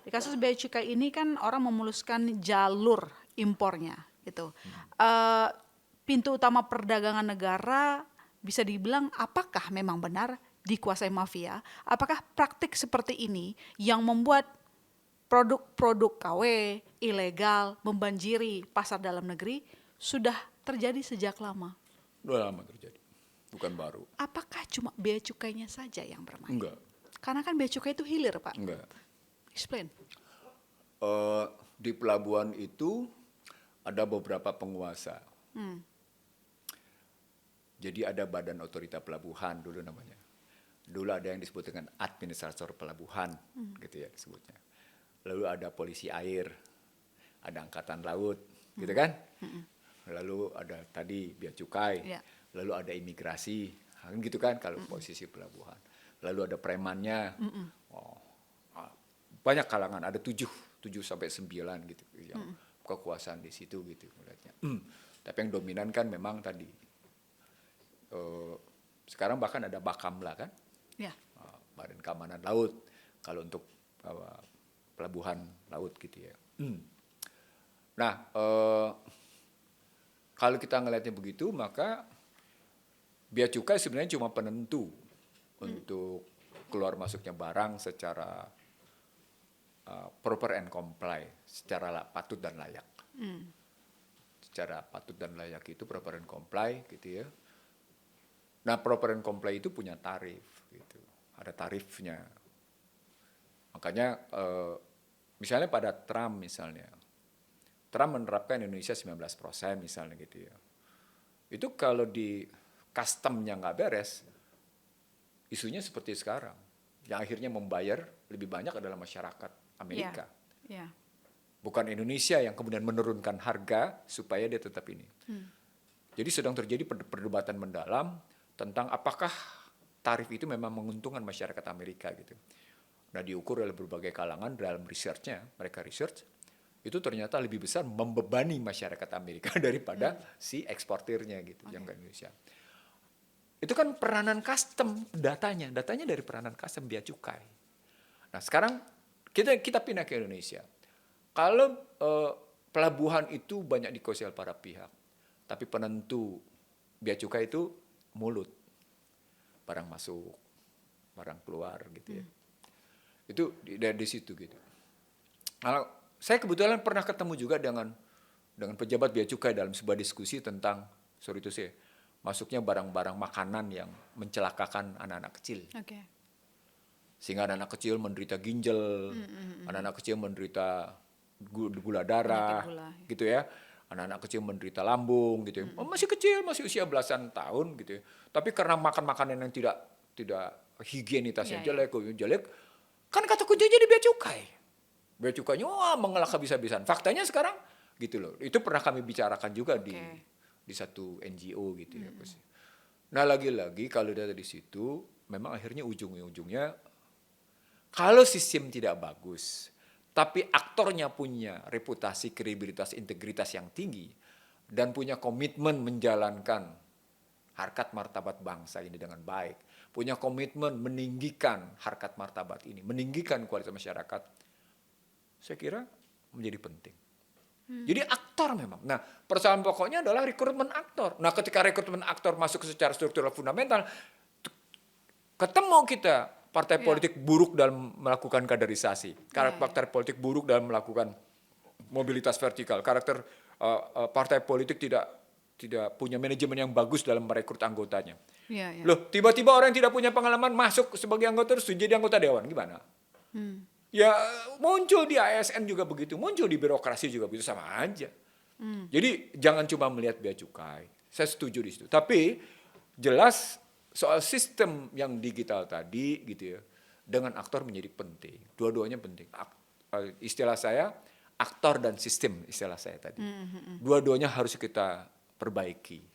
Di kasus bea cukai ini kan orang memuluskan jalur impornya gitu. Eh, Pintu utama perdagangan negara bisa dibilang apakah memang benar dikuasai mafia? Apakah praktik seperti ini yang membuat produk-produk KW ilegal membanjiri pasar dalam negeri sudah terjadi sejak lama? Udah lama terjadi, bukan baru. Apakah cuma bea cukainya saja yang bermain? Enggak, Karena kan bea cukai itu hilir, Pak. enggak. Explain. Di pelabuhan itu ada beberapa penguasa. Jadi ada Badan Otorita Pelabuhan dulu namanya. Dulu ada yang disebut dengan administrator pelabuhan, gitu ya disebutnya. Lalu ada polisi air, ada angkatan laut, gitu kan? Lalu ada tadi bea cukai, Ya. lalu ada imigrasi, kan gitu kan kalau posisi pelabuhan. Lalu ada premannya, oh, banyak kalangan, ada 7 sampai 9 gitu yang kekuasaan di situ gitu melihatnya. Tapi yang dominan kan memang tadi. Sekarang bahkan ada Bakamla kan, Ya. Badan Keamanan Laut kalau untuk pelabuhan laut gitu ya. Nah, kalau kita ngelihatnya begitu, maka bea cukai sebenarnya cuma penentu untuk keluar masuknya barang secara proper and comply, secara patut dan layak. Secara patut dan layak itu proper and comply gitu ya. Nah, proper and comply itu punya tarif gitu. Ada tarifnya. Makanya misalnya pada Trump misalnya. Trump menerapkan Indonesia 19% misalnya gitu ya. Itu kalau di customnya nggak beres, isunya seperti sekarang. Yang akhirnya membayar lebih banyak adalah masyarakat Amerika. Ya. Bukan Indonesia yang kemudian menurunkan harga supaya dia tetap ini. Jadi sedang terjadi perdebatan mendalam tentang apakah tarif itu memang menguntungkan masyarakat Amerika gitu. Nah, diukur oleh berbagai kalangan dalam research-nya, mereka research, itu ternyata lebih besar membebani masyarakat Amerika daripada si eksportirnya gitu, yang ke Indonesia. Itu kan peranan custom datanya dari peranan custom bea cukai. Nah, sekarang kita pindah ke Indonesia. Kalau pelabuhan itu banyak dikuasai oleh para pihak, tapi penentu bea cukai itu mulut, barang masuk, barang keluar gitu ya. Itu di situ gitu. Kalau saya kebetulan pernah ketemu juga dengan pejabat bea cukai dalam sebuah diskusi tentang masuknya barang-barang makanan yang mencelakakan anak-anak kecil. Oke. Sehingga anak-anak kecil menderita ginjal, anak-anak kecil menderita gula darah, Penyakit gula. gitu ya. Anak-anak kecil menderita lambung, gitu ya. Masih kecil, masih usia belasan tahun, gitu ya. Tapi karena makan makanan yang tidak higienitasnya Ya. jelek, kan kata kuncinya di bea cukai. Bea cukainya mengelak habis-habisan. Faktanya sekarang gitu loh. Itu pernah kami bicarakan juga di satu NGO gitu ya. Nah, lagi-lagi kalau dari situ memang akhirnya ujung-ujungnya kalau sistem tidak bagus, tapi aktornya punya reputasi, kredibilitas, integritas yang tinggi dan punya komitmen menjalankan harkat martabat bangsa ini dengan baik, punya komitmen meninggikan harkat martabat ini, meninggikan kualitas masyarakat, saya kira menjadi penting. Jadi aktor memang. Nah, persoalan pokoknya adalah rekrutmen aktor. Nah, ketika rekrutmen aktor masuk secara struktural fundamental, ketemu kita partai politik buruk dalam melakukan kaderisasi, partai politik buruk dalam melakukan mobilitas vertikal, partai politik tidak punya manajemen yang bagus dalam merekrut anggotanya. Ya. Loh, tiba-tiba orang yang tidak punya pengalaman masuk sebagai anggota terus jadi anggota dewan, gimana? Ya muncul di ASN juga begitu, muncul di birokrasi juga begitu, sama aja. Jadi jangan cuma melihat bea cukai, saya setuju di situ. Tapi jelas soal sistem yang digital tadi gitu ya, dengan aktor menjadi penting. Dua-duanya penting. Istilah saya aktor dan sistem, istilah saya tadi. Dua-duanya harus kita perbaiki